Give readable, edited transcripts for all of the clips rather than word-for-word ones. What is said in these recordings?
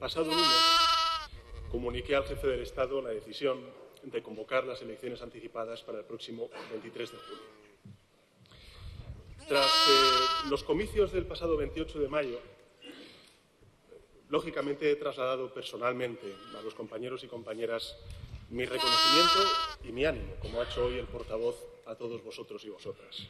pasado lunes comuniqué al jefe del Estado la decisión de convocar las elecciones anticipadas para el próximo 23 de julio. Tras los comicios del pasado 28 de mayo, lógicamente he trasladado personalmente a los compañeros y compañeras mi reconocimiento y mi ánimo, como ha hecho hoy el portavoz, a todos vosotros y vosotras.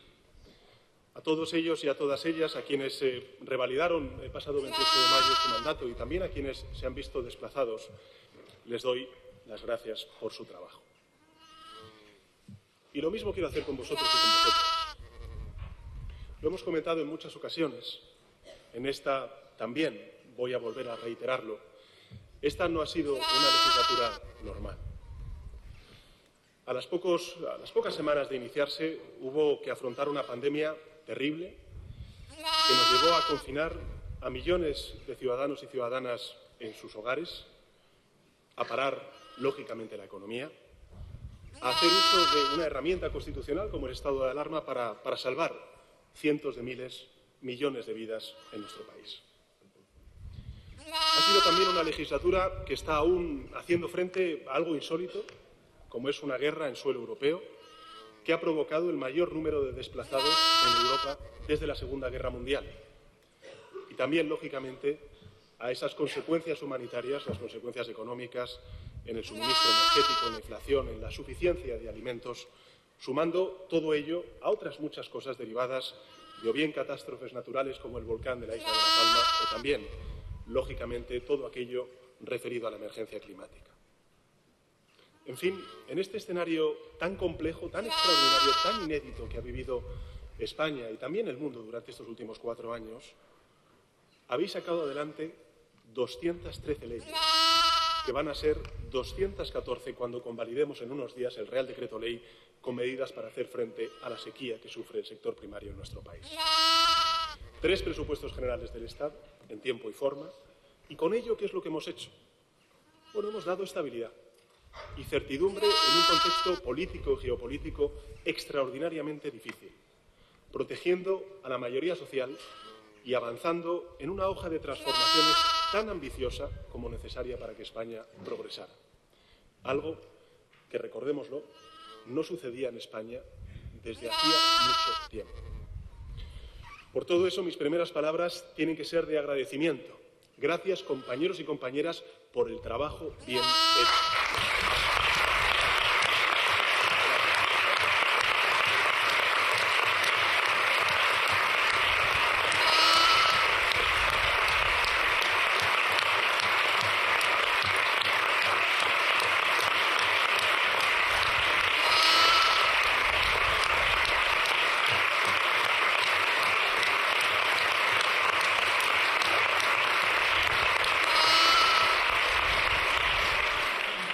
A todos ellos y a todas ellas, a quienes revalidaron el pasado 28 de mayo su mandato y también a quienes se han visto desplazados, les doy las gracias por su trabajo. Y lo mismo quiero hacer con vosotros y con vosotras. Lo hemos comentado en muchas ocasiones. En esta también voy a volver a reiterarlo. Esta no ha sido una legislatura normal. A las pocas semanas de iniciarse hubo que afrontar una pandemia terrible que nos llevó a confinar a millones de ciudadanos y ciudadanas en sus hogares, a parar, lógicamente, la economía, a hacer uso de una herramienta constitucional como el estado de alarma para salvar cientos de miles, millones de vidas en nuestro país. Ha sido también una legislatura que está aún haciendo frente a algo insólito, como es una guerra en suelo europeo, que ha provocado el mayor número de desplazados en Europa desde la Segunda Guerra Mundial. Y también, lógicamente, a esas consecuencias humanitarias, las consecuencias económicas, en el suministro energético, en la inflación, en la suficiencia de alimentos, sumando todo ello a otras muchas cosas derivadas de o bien catástrofes naturales como el volcán de la isla de La Palma o también, lógicamente, todo aquello referido a la emergencia climática. En fin, en este escenario tan complejo, tan extraordinario, tan inédito que ha vivido España y también el mundo durante estos últimos 4 años, habéis sacado adelante 213 leyes, que van a ser 214 cuando convalidemos en unos días el Real Decreto Ley con medidas para hacer frente a la sequía que sufre el sector primario en nuestro país. 3 presupuestos generales del Estado, en tiempo y forma, y con ello, ¿qué es lo que hemos hecho? Bueno, hemos dado estabilidad y certidumbre en un contexto político y geopolítico extraordinariamente difícil, protegiendo a la mayoría social y avanzando en una hoja de transformaciones tan ambiciosa como necesaria para que España progresara. Algo que, recordémoslo, no sucedía en España desde hacía mucho tiempo. Por todo eso, mis primeras palabras tienen que ser de agradecimiento. Gracias, compañeros y compañeras, por el trabajo bien hecho.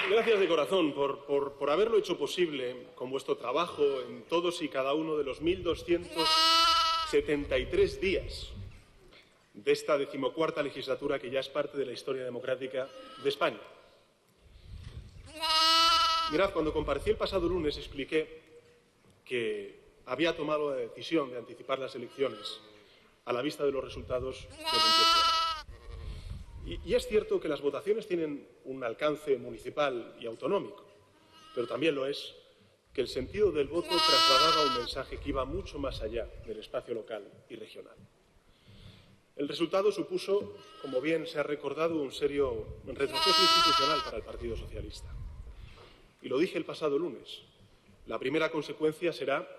Gracias de corazón por haberlo hecho posible con vuestro trabajo en todos y cada uno de los 1.273 días de esta 14ª legislatura que ya es parte de la historia democrática de España. Mirad, cuando comparecí el pasado lunes expliqué que había tomado la decisión de anticipar las elecciones a la vista de los resultados del 28 de mayo. Y es cierto que las votaciones tienen un alcance municipal y autonómico, pero también lo es que el sentido del voto trasladaba un mensaje que iba mucho más allá del espacio local y regional. El resultado supuso, como bien se ha recordado, un serio retroceso institucional para el Partido Socialista. Y lo dije el pasado lunes. La primera consecuencia será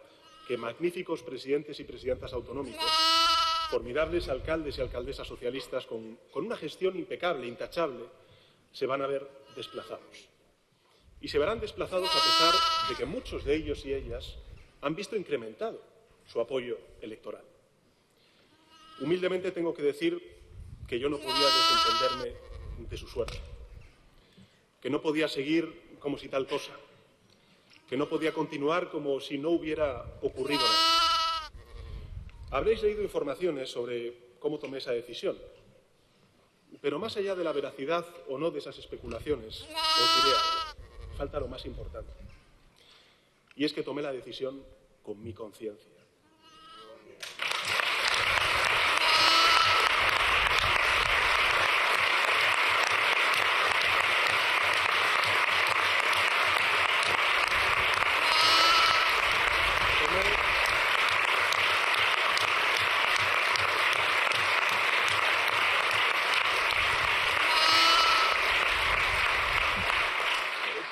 que magníficos presidentes y presidentas autonómicos, formidables alcaldes y alcaldesas socialistas con una gestión impecable, intachable, se van a ver desplazados. Y se verán desplazados a pesar de que muchos de ellos y ellas han visto incrementado su apoyo electoral. Humildemente tengo que decir que yo no podía desentenderme de su suerte, que no podía seguir como si tal cosa, que no podía continuar como si no hubiera ocurrido nada. Habréis leído informaciones sobre cómo tomé esa decisión, pero más allá de la veracidad o no de esas especulaciones, os diré algo. Falta lo más importante, y es que tomé la decisión con mi conciencia.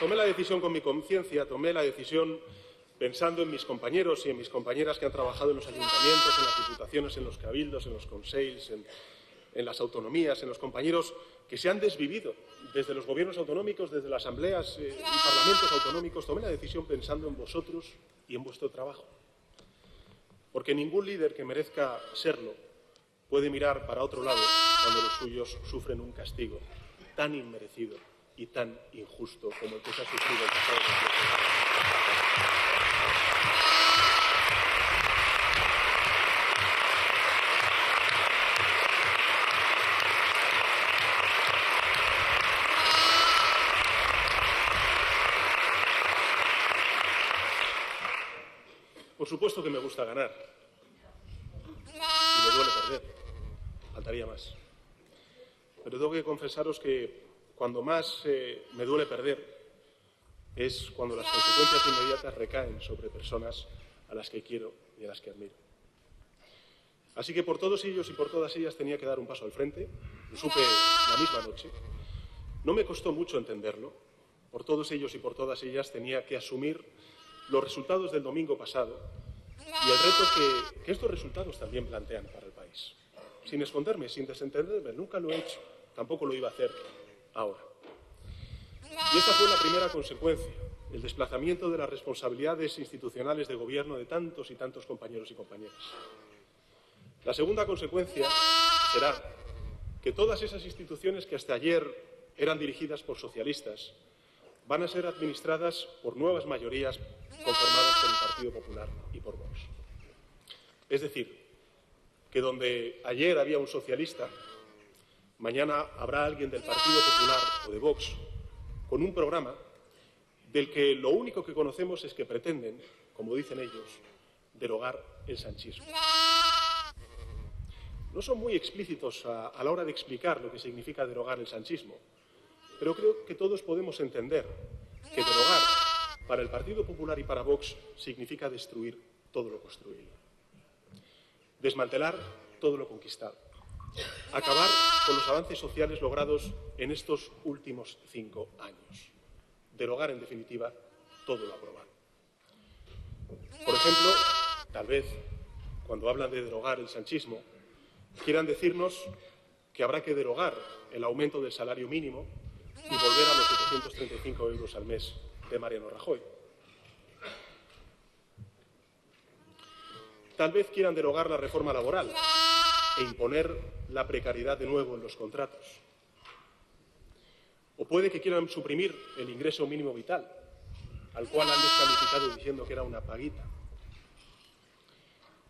Tomé la decisión con mi conciencia, tomé la decisión pensando en mis compañeros y en mis compañeras que han trabajado en los ayuntamientos, en las diputaciones, en los cabildos, en los consells, en las autonomías, en los compañeros que se han desvivido desde los gobiernos autonómicos, desde las asambleas y parlamentos autonómicos. Tomé la decisión pensando en vosotros y en vuestro trabajo. Porque ningún líder que merezca serlo puede mirar para otro lado cuando los suyos sufren un castigo tan inmerecido y tan injusto como el que se ha sufrido el pasado 28. Por supuesto que me gusta ganar y me duele perder, faltaría más. Pero tengo que confesaros que cuando más me duele perder es cuando las consecuencias inmediatas recaen sobre personas a las que quiero y a las que admiro. Así que por todos ellos y por todas ellas tenía que dar un paso al frente, lo supe la misma noche. No me costó mucho entenderlo. Por todos ellos y por todas ellas tenía que asumir los resultados del domingo pasado y el reto que estos resultados también plantean para el país. Sin esconderme, sin desentenderme, nunca lo he hecho, tampoco lo iba a hacer ahora. Y esta fue la primera consecuencia, el desplazamiento de las responsabilidades institucionales de gobierno de tantos y tantos compañeros y compañeras. La segunda consecuencia será que todas esas instituciones que hasta ayer eran dirigidas por socialistas van a ser administradas por nuevas mayorías conformadas por el Partido Popular y por Vox. Es decir, que donde ayer había un socialista, mañana habrá alguien del Partido Popular o de Vox con un programa del que lo único que conocemos es que pretenden, como dicen ellos, derogar el sanchismo. No son muy explícitos a la hora de explicar lo que significa derogar el sanchismo, pero creo que todos podemos entender que derogar para el Partido Popular y para Vox significa destruir todo lo construido, desmantelar todo lo conquistado, acabar con los avances sociales logrados en estos últimos 5 años, derogar, en definitiva, todo lo aprobado. Por ejemplo, tal vez, cuando hablan de derogar el sanchismo, quieran decirnos que habrá que derogar el aumento del salario mínimo y volver a los 735 euros al mes de Mariano Rajoy. Tal vez quieran derogar la reforma laboral e imponer la precariedad de nuevo en los contratos. O puede que quieran suprimir el ingreso mínimo vital, al cual han descalificado diciendo que era una paguita.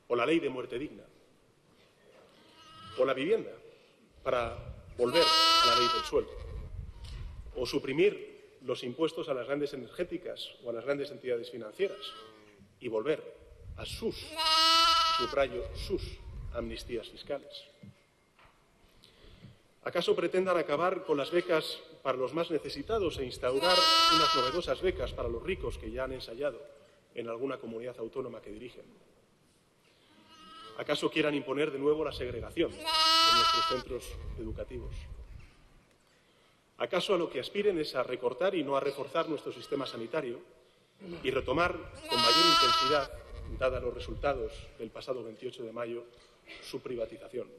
O la ley de muerte digna. O la vivienda, para volver a la ley del suelo. O suprimir los impuestos a las grandes energéticas o a las grandes entidades financieras y volver a sus, subrayo, sus amnistías fiscales. ¿Acaso pretendan acabar con las becas para los más necesitados e instaurar unas novedosas becas para los ricos que ya han ensayado en alguna comunidad autónoma que dirigen? ¿Acaso quieran imponer de nuevo la segregación en nuestros centros educativos? ¿Acaso a lo que aspiren es a recortar y no a reforzar nuestro sistema sanitario y retomar con mayor intensidad, dados los resultados del pasado 28 de mayo, su privatización?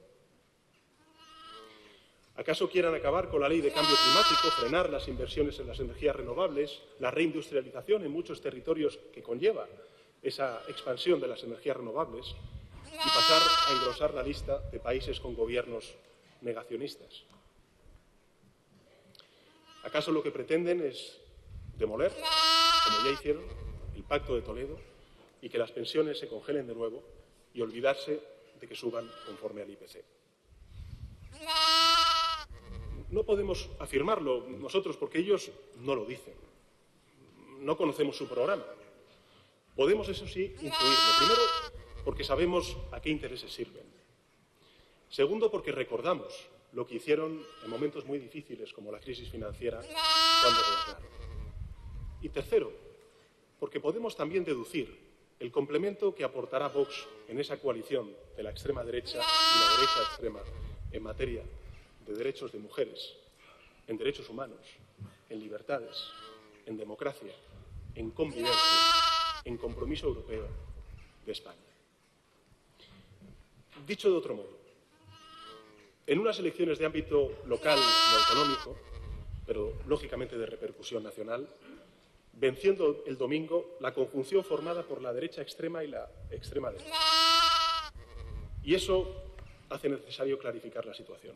¿Acaso quieran acabar con la ley de cambio climático, frenar las inversiones en las energías renovables, la reindustrialización en muchos territorios que conlleva esa expansión de las energías renovables y pasar a engrosar la lista de países con gobiernos negacionistas? ¿Acaso lo que pretenden es demoler, como ya hicieron, el Pacto de Toledo y que las pensiones se congelen de nuevo y olvidarse de que suban conforme al IPC? No podemos afirmarlo nosotros porque ellos no lo dicen. No conocemos su programa. Podemos, eso sí, intuirlo. Primero, porque sabemos a qué intereses sirven. Segundo, porque recordamos lo que hicieron en momentos muy difíciles como la crisis financiera cuando gobernaron. Y tercero, porque podemos también deducir el complemento que aportará Vox en esa coalición de la extrema derecha y la derecha extrema en materia de derechos de mujeres, en derechos humanos, en libertades, en democracia, en convivencia, en compromiso europeo de España. Dicho de otro modo, en unas elecciones de ámbito local y autonómico, pero lógicamente de repercusión nacional, venciendo el domingo la conjunción formada por la derecha extrema y la extrema derecha. Y eso hace necesario clarificar la situación,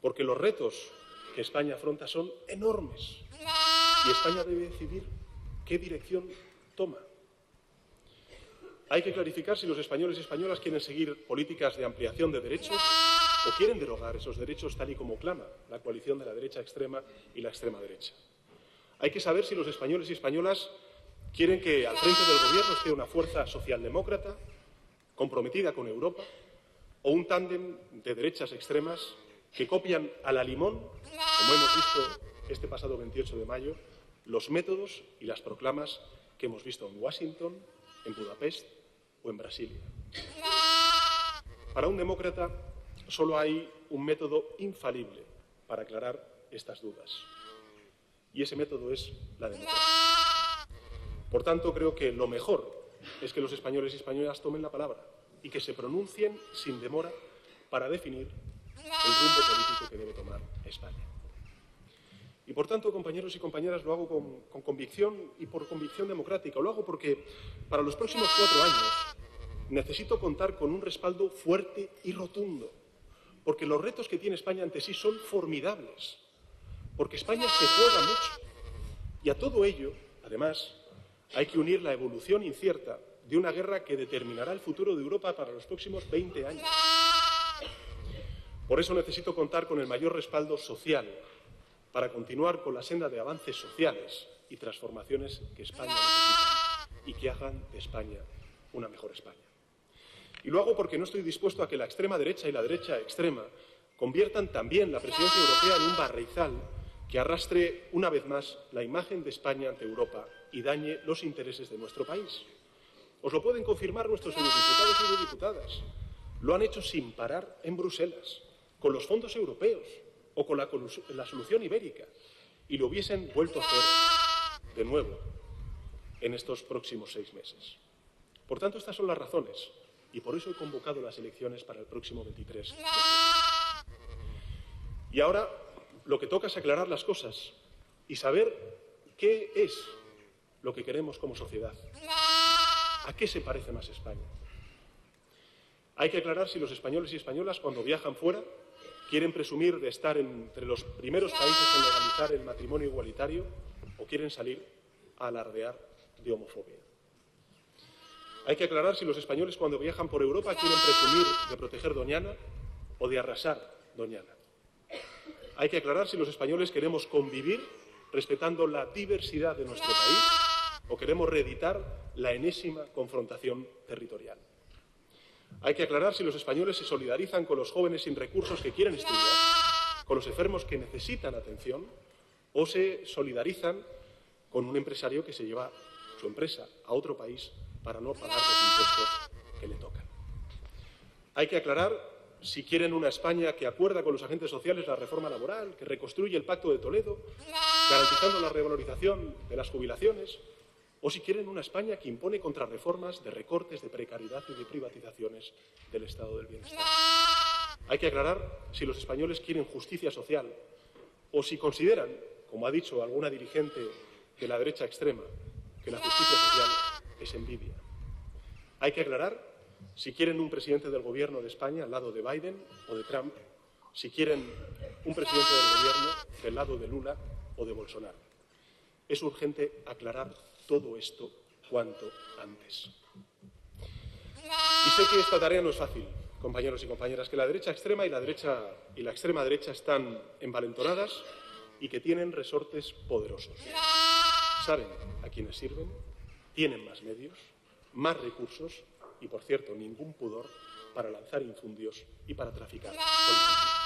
porque los retos que España afronta son enormes y España debe decidir qué dirección toma. Hay que clarificar si los españoles y españolas quieren seguir políticas de ampliación de derechos o quieren derogar esos derechos tal y como clama la coalición de la derecha extrema y la extrema derecha. Hay que saber si los españoles y españolas quieren que al frente del Gobierno esté una fuerza socialdemócrata comprometida con Europa o un tándem de derechas extremas que copian a la limón, como hemos visto este pasado 28 de mayo, los métodos y las proclamas que hemos visto en Washington, en Budapest o en Brasilia. Para un demócrata solo hay un método infalible para aclarar estas dudas, y ese método es la democracia. Por tanto, creo que lo mejor es que los españoles y españolas tomen la palabra y que se pronuncien sin demora para definir el rumbo político que debe tomar España. Y por tanto, compañeros y compañeras, lo hago con convicción y por convicción democrática. Lo hago porque para los próximos 4 años necesito contar con un respaldo fuerte y rotundo, porque los retos que tiene España ante sí son formidables, porque España se juega mucho. Y a todo ello, además, hay que unir la evolución incierta de una guerra que determinará el futuro de Europa para los próximos 20 años. Por eso necesito contar con el mayor respaldo social para continuar con la senda de avances sociales y transformaciones que España necesita y que hagan de España una mejor España. Y lo hago porque no estoy dispuesto a que la extrema derecha y la derecha extrema conviertan también la presidencia europea en un barrizal que arrastre una vez más la imagen de España ante Europa y dañe los intereses de nuestro país. Os lo pueden confirmar nuestros eurodiputados y eurodiputadas. Lo han hecho sin parar en Bruselas, con los fondos europeos o con la solución ibérica, y lo hubiesen vuelto a hacer de nuevo en estos próximos 6 meses. Por tanto, estas son las razones, y por eso he convocado las elecciones para el próximo 23 de julio. Y ahora lo que toca es aclarar las cosas y saber qué es lo que queremos como sociedad. ¿A qué se parece más España? Hay que aclarar si los españoles y españolas, cuando viajan fuera, quieren presumir de estar entre los primeros países en legalizar el matrimonio igualitario o quieren salir a alardear de homofobia. Hay que aclarar si los españoles, cuando viajan por Europa, quieren presumir de proteger Doñana o de arrasar Doñana. Hay que aclarar si los españoles queremos convivir respetando la diversidad de nuestro país o queremos reeditar la enésima confrontación territorial. Hay que aclarar si los españoles se solidarizan con los jóvenes sin recursos que quieren estudiar, con los enfermos que necesitan atención, o se solidarizan con un empresario que se lleva su empresa a otro país para no pagar los impuestos que le tocan. Hay que aclarar si quieren una España que acuerda con los agentes sociales la reforma laboral, que reconstruye el Pacto de Toledo, garantizando la revalorización de las jubilaciones, o si quieren una España que impone contrarreformas de recortes, de precariedad y de privatizaciones del estado del bienestar. Hay que aclarar si los españoles quieren justicia social o si consideran, como ha dicho alguna dirigente de la derecha extrema, que la justicia social es envidia. Hay que aclarar si quieren un presidente del Gobierno de España al lado de Biden o de Trump, si quieren un presidente del Gobierno del lado de Lula o de Bolsonaro. Es urgente aclarar todo esto cuanto antes. Y sé que esta tarea no es fácil, compañeros y compañeras, que la derecha extrema y la extrema derecha están envalentonadas y que tienen resortes poderosos. Saben a quiénes sirven, tienen más medios, más recursos y, por cierto, ningún pudor para lanzar infundios y para traficar con la mentira.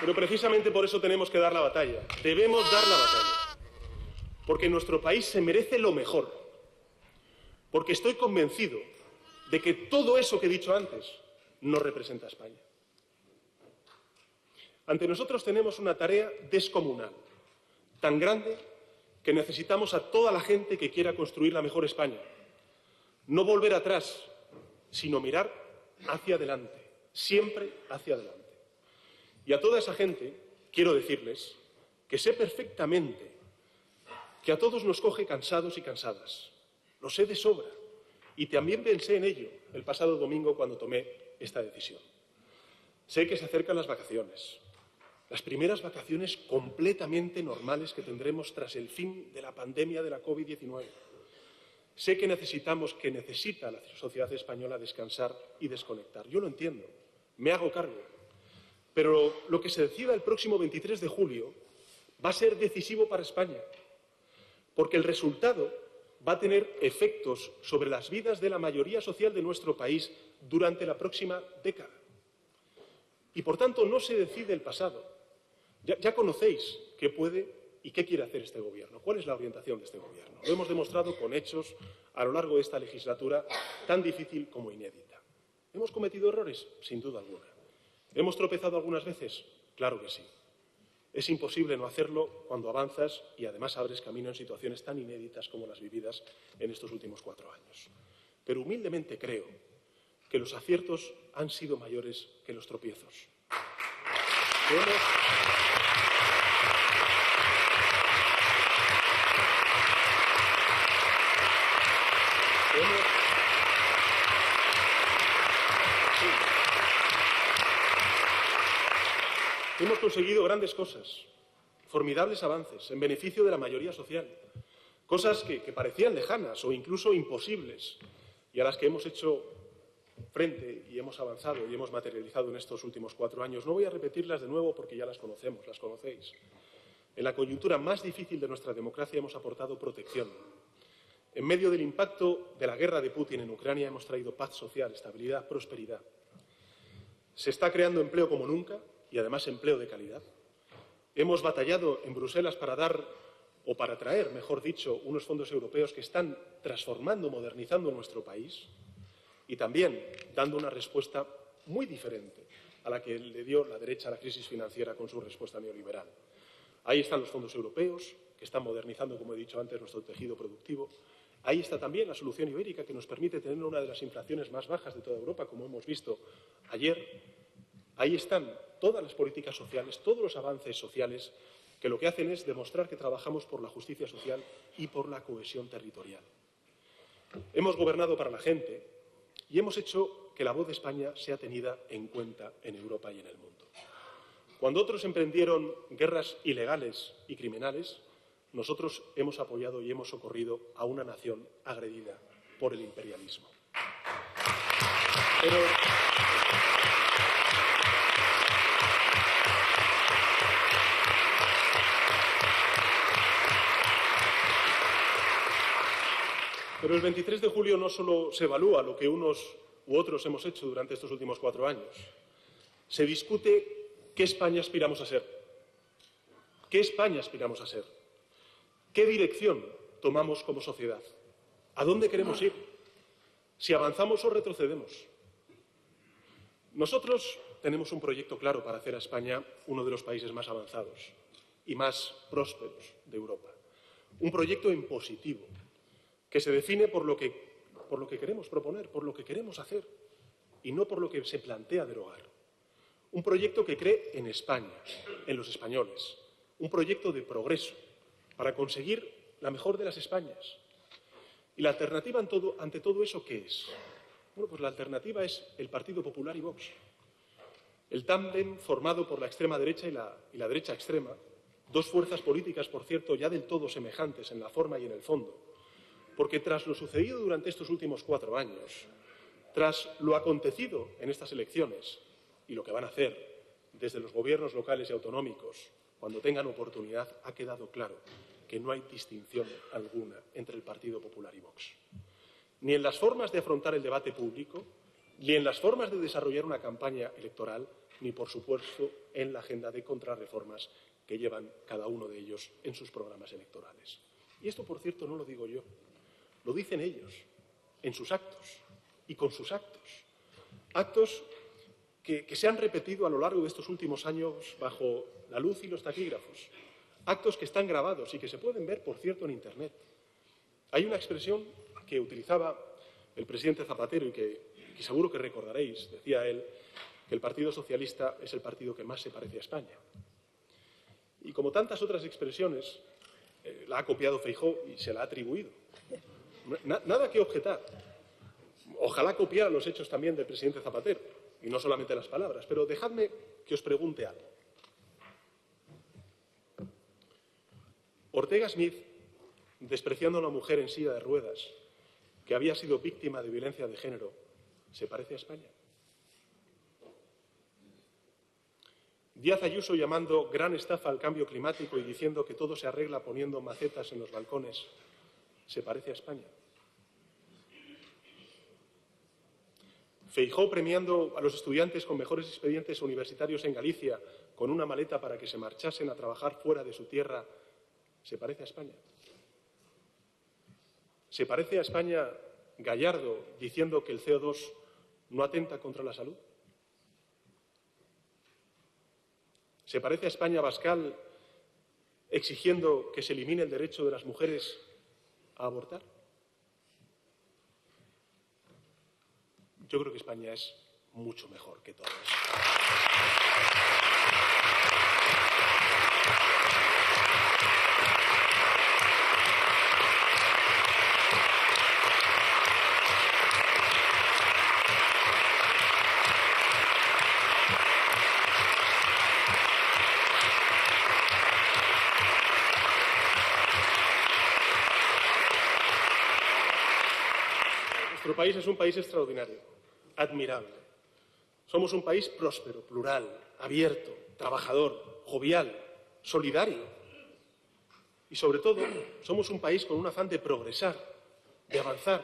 Pero precisamente por eso tenemos que dar la batalla. Debemos dar la batalla. Porque nuestro país se merece lo mejor. Porque estoy convencido de que todo eso que he dicho antes no representa a España. Ante nosotros tenemos una tarea descomunal, tan grande que necesitamos a toda la gente que quiera construir la mejor España. No volver atrás, sino mirar hacia adelante, siempre hacia adelante. Y a toda esa gente quiero decirles que sé perfectamente que a todos nos coge cansados y cansadas. Lo sé de sobra. Y también pensé en ello el pasado domingo cuando tomé esta decisión. Sé que se acercan las vacaciones, las primeras vacaciones completamente normales que tendremos tras el fin de la pandemia de la COVID-19. Sé que necesita la sociedad española descansar y desconectar. Yo lo entiendo, me hago cargo. Pero lo que se decida el próximo 23 de julio va a ser decisivo para España, porque el resultado va a tener efectos sobre las vidas de la mayoría social de nuestro país durante la próxima década. Y, por tanto, no se decide el pasado. Ya conocéis qué puede y qué quiere hacer este Gobierno, cuál es la orientación de este Gobierno. Lo hemos demostrado con hechos a lo largo de esta legislatura tan difícil como inédita. ¿Hemos cometido errores? Sin duda alguna. ¿Hemos tropezado algunas veces? Claro que sí. Es imposible no hacerlo cuando avanzas y además abres camino en situaciones tan inéditas como las vividas en estos últimos 4 años. Pero humildemente creo que los aciertos han sido mayores que los tropiezos. Hemos conseguido grandes cosas, formidables avances en beneficio de la mayoría social, cosas que parecían lejanas o incluso imposibles y a las que hemos hecho frente y hemos avanzado y hemos materializado en estos últimos 4 años. No voy a repetirlas de nuevo porque ya las conocemos, las conocéis. En la coyuntura más difícil de nuestra democracia hemos aportado protección. En medio del impacto de la guerra de Putin en Ucrania hemos traído paz social, estabilidad, prosperidad. Se está creando empleo como nunca y además empleo de calidad. Hemos batallado en Bruselas para traer, mejor dicho, unos fondos europeos que están transformando, modernizando nuestro país y también dando una respuesta muy diferente a la que le dio la derecha a la crisis financiera con su respuesta neoliberal. Ahí están los fondos europeos, que están modernizando, como he dicho antes, nuestro tejido productivo. Ahí está también la solución ibérica, que nos permite tener una de las inflaciones más bajas de toda Europa, como hemos visto ayer. Ahí están todas las políticas sociales, todos los avances sociales, que lo que hacen es demostrar que trabajamos por la justicia social y por la cohesión territorial. Hemos gobernado para la gente y hemos hecho que la voz de España sea tenida en cuenta en Europa y en el mundo. Cuando otros emprendieron guerras ilegales y criminales, nosotros hemos apoyado y hemos socorrido a una nación agredida por el imperialismo. Pero el 23 de julio no solo se evalúa lo que unos u otros hemos hecho durante estos últimos 4 años. Se discute qué España aspiramos a ser. ¿Qué España aspiramos a ser? ¿Qué dirección tomamos como sociedad? ¿A dónde queremos ir? ¿Si avanzamos o retrocedemos? Nosotros tenemos un proyecto claro para hacer a España uno de los países más avanzados y más prósperos de Europa. Un proyecto en positivo, que se define por lo que queremos proponer, por lo que queremos hacer y no por lo que se plantea derogar. Un proyecto que cree en España, en los españoles. Un proyecto de progreso para conseguir la mejor de las Españas. ¿Y la alternativa ante todo eso qué es? Bueno, pues la alternativa es el Partido Popular y Vox. El tándem formado por la extrema derecha y la derecha extrema, dos fuerzas políticas, por cierto, ya del todo semejantes en la forma y en el fondo. Porque tras lo sucedido durante estos últimos 4 años, tras lo acontecido en estas elecciones y lo que van a hacer desde los gobiernos locales y autonómicos, cuando tengan oportunidad, ha quedado claro que no hay distinción alguna entre el Partido Popular y Vox. Ni en las formas de afrontar el debate público, ni en las formas de desarrollar una campaña electoral, ni, por supuesto, en la agenda de contrarreformas que llevan cada uno de ellos en sus programas electorales. Y esto, por cierto, no lo digo yo, lo dicen ellos, en sus actos y con sus actos. Actos que se han repetido a lo largo de estos últimos años bajo la luz y los taquígrafos. Actos que están grabados y que se pueden ver, por cierto, en Internet. Hay una expresión que utilizaba el presidente Zapatero y que seguro que recordaréis, decía él, que el Partido Socialista es el partido que más se parece a España. Y como tantas otras expresiones, la ha copiado Feijóo y se la ha atribuido. Nada que objetar. Ojalá copiara los hechos también del presidente Zapatero, y no solamente las palabras. Pero dejadme que os pregunte algo. Ortega Smith, despreciando a una mujer en silla de ruedas que había sido víctima de violencia de género, ¿se parece a España? Díaz Ayuso llamando gran estafa al cambio climático y diciendo que todo se arregla poniendo macetas en los balcones, ¿se parece a España? Feijóo premiando a los estudiantes con mejores expedientes universitarios en Galicia con una maleta para que se marchasen a trabajar fuera de su tierra, ¿se parece a España? ¿Se parece a España Gallardo diciendo que el CO2 no atenta contra la salud? ¿Se parece a España Abascal exigiendo que se elimine el derecho de las mujeres a abortar? Yo creo que España es mucho mejor que todo eso. Nuestro país es un país extraordinario, admirable. Somos un país próspero, plural, abierto, trabajador, jovial, solidario. Y, sobre todo, somos un país con un afán de progresar, de avanzar.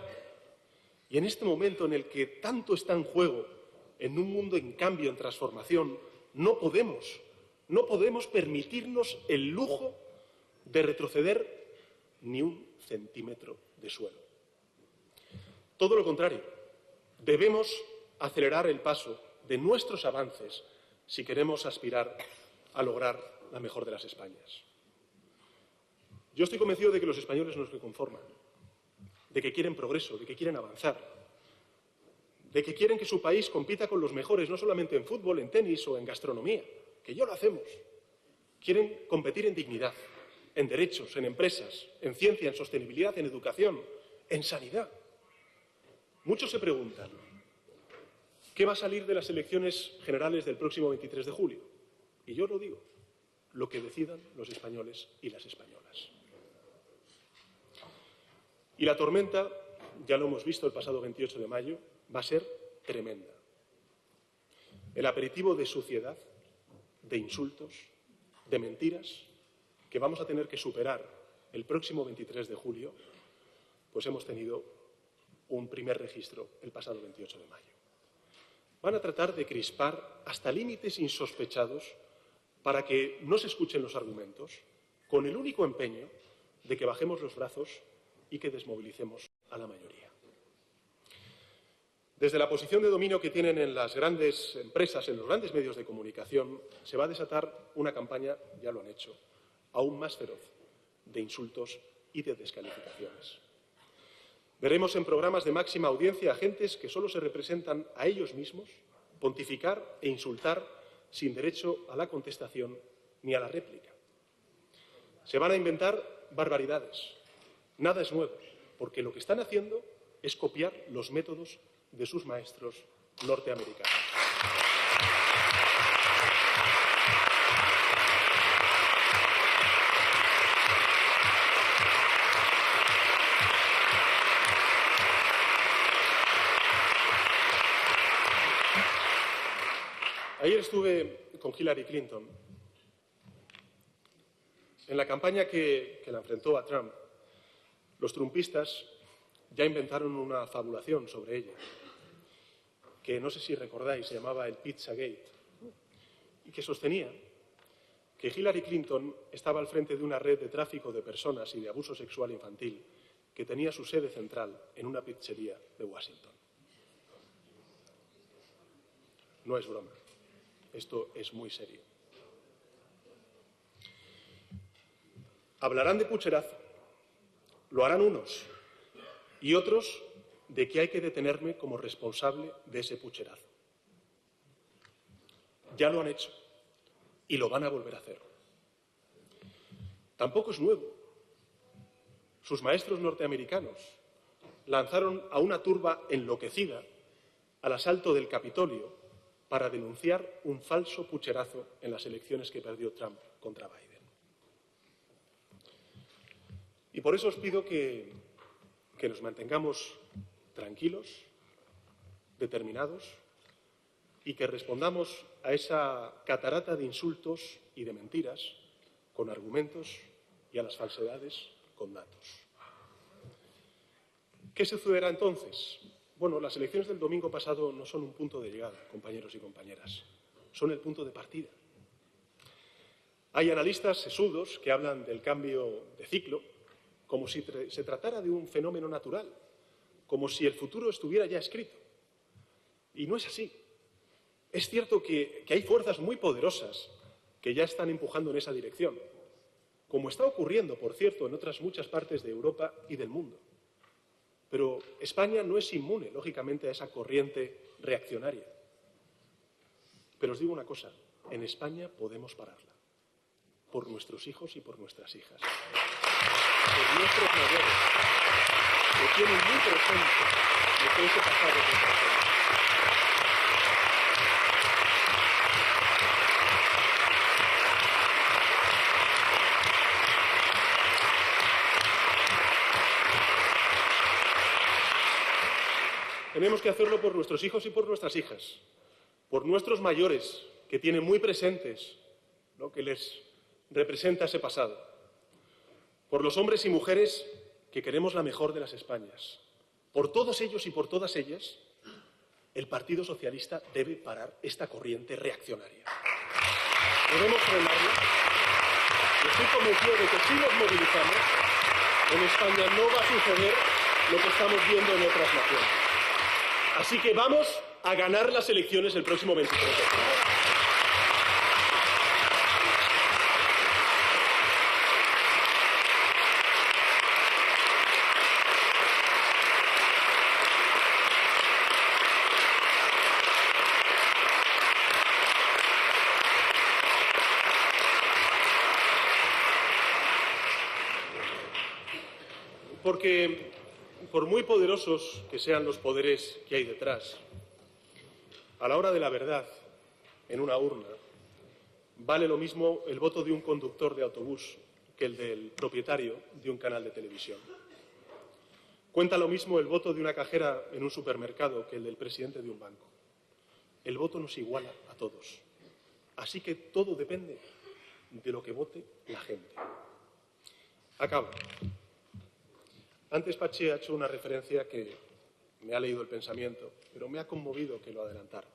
Y en este momento en el que tanto está en juego, en un mundo en cambio, en transformación, no podemos permitirnos el lujo de retroceder ni un centímetro de suelo. Todo lo contrario, debemos acelerar el paso de nuestros avances si queremos aspirar a lograr la mejor de las Españas. Yo estoy convencido de que los españoles no se conforman, de que quieren progreso, de que quieren avanzar, de que quieren que su país compita con los mejores, no solamente en fútbol, en tenis o en gastronomía, que ya lo hacemos. Quieren competir en dignidad, en derechos, en empresas, en ciencia, en sostenibilidad, en educación, en sanidad. Muchos se preguntan, ¿qué va a salir de las elecciones generales del próximo 23 de julio? Y yo lo digo, lo que decidan los españoles y las españolas. Y la tormenta, ya lo hemos visto el pasado 28 de mayo, va a ser tremenda. El aperitivo de suciedad, de insultos, de mentiras, que vamos a tener que superar el próximo 23 de julio, pues hemos tenido un primer registro el pasado 28 de mayo. Van a tratar de crispar hasta límites insospechados para que no se escuchen los argumentos, con el único empeño de que bajemos los brazos y que desmovilicemos a la mayoría. Desde la posición de dominio que tienen en las grandes empresas, en los grandes medios de comunicación, se va a desatar una campaña, ya lo han hecho, aún más feroz, de insultos y de descalificaciones. Veremos en programas de máxima audiencia a agentes que solo se representan a ellos mismos pontificar e insultar sin derecho a la contestación ni a la réplica. Se van a inventar barbaridades. Nada es nuevo, porque lo que están haciendo es copiar los métodos de sus maestros norteamericanos. Ayer estuve con Hillary Clinton. En la campaña que la enfrentó a Trump, los trumpistas ya inventaron una fabulación sobre ella. que no sé si recordáis, se llamaba el Pizzagate, y que sostenía que Hillary Clinton estaba al frente de una red de tráfico de personas y de abuso sexual infantil que tenía su sede central en una pizzería de Washington. No es broma, esto es muy serio. Hablarán de pucherazo, lo harán unos y otros de que hay que detenerme como responsable de ese pucherazo. Ya lo han hecho y lo van a volver a hacer. Tampoco es nuevo. Sus maestros norteamericanos lanzaron a una turba enloquecida al asalto del Capitolio para denunciar un falso pucherazo en las elecciones que perdió Trump contra Biden. Y por eso os pido que nos mantengamos tranquilos, determinados, y que respondamos a esa catarata de insultos y de mentiras con argumentos y a las falsedades con datos. ¿Qué sucederá entonces? Bueno, las elecciones del domingo pasado no son un punto de llegada, compañeros y compañeras, son el punto de partida. Hay analistas sesudos que hablan del cambio de ciclo como si se tratara de un fenómeno natural, como si el futuro estuviera ya escrito. Y no es así. Es cierto que hay fuerzas muy poderosas que ya están empujando en esa dirección, como está ocurriendo, por cierto, en otras muchas partes de Europa y del mundo. Pero España no es inmune, lógicamente, a esa corriente reaccionaria. Pero os digo una cosa, en España podemos pararla, por nuestros hijos y por nuestras hijas, por nuestros mayores, que tienen muy presente lo que ese pasado representa. Tenemos que hacerlo por nuestros hijos y por nuestras hijas, por nuestros mayores, que tienen muy presentes lo que les representa ese pasado, por los hombres y mujeres que queremos la mejor de las Españas. Por todos ellos y por todas ellas, el Partido Socialista debe parar esta corriente reaccionaria. Debemos frenarla y estoy convencido de que si nos movilizamos, en España no va a suceder lo que estamos viendo en otras naciones. Así que vamos a ganar las elecciones el próximo 23 de octubre. Porque, por muy poderosos que sean los poderes que hay detrás, a la hora de la verdad, en una urna, vale lo mismo el voto de un conductor de autobús que el del propietario de un canal de televisión. Cuenta lo mismo el voto de una cajera en un supermercado que el del presidente de un banco. El voto nos iguala a todos. Así que todo depende de lo que vote la gente. Acabo. Antes Pachi ha hecho una referencia que me ha leído el pensamiento, pero me ha conmovido que lo adelantara.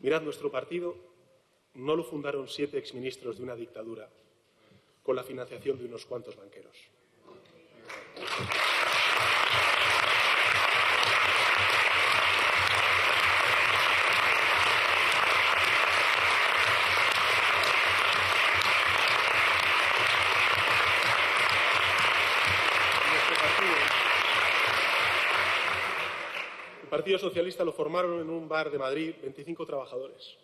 Mirad, nuestro partido no lo fundaron 7 exministros de una dictadura con la financiación de unos cuantos banqueros. El Partido Socialista lo formaron en un bar de Madrid 25 trabajadores,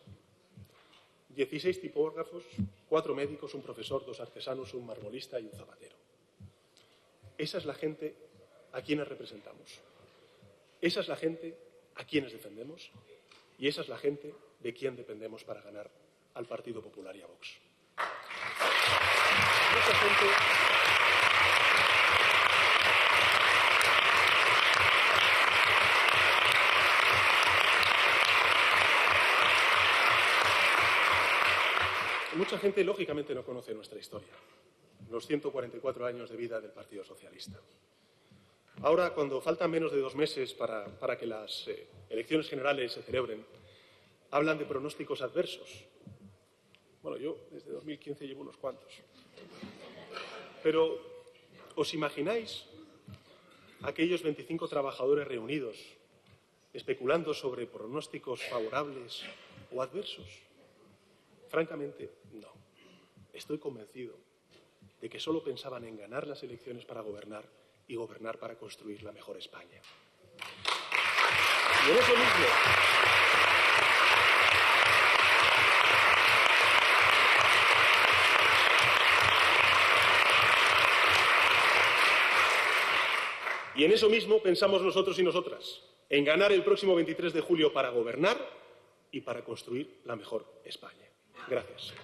16 tipógrafos, 4 médicos, un profesor, 2 artesanos, un marmolista y un zapatero. Esa es la gente a quienes representamos. Esa es la gente a quienes defendemos y esa es la gente de quien dependemos para ganar al Partido Popular y a Vox. Mucha gente, lógicamente, no conoce nuestra historia, los 144 años de vida del Partido Socialista. Ahora, cuando faltan menos de 2 meses para que las elecciones generales se celebren, hablan de pronósticos adversos. Bueno, yo desde 2015 llevo unos cuantos. Pero, ¿os imagináis aquellos 25 trabajadores reunidos especulando sobre pronósticos favorables o adversos? Francamente, no. Estoy convencido de que solo pensaban en ganar las elecciones para gobernar y gobernar para construir la mejor España. Y en eso mismo, pensamos nosotros y nosotras, en ganar el próximo 23 de julio para gobernar y para construir la mejor España. Gracias.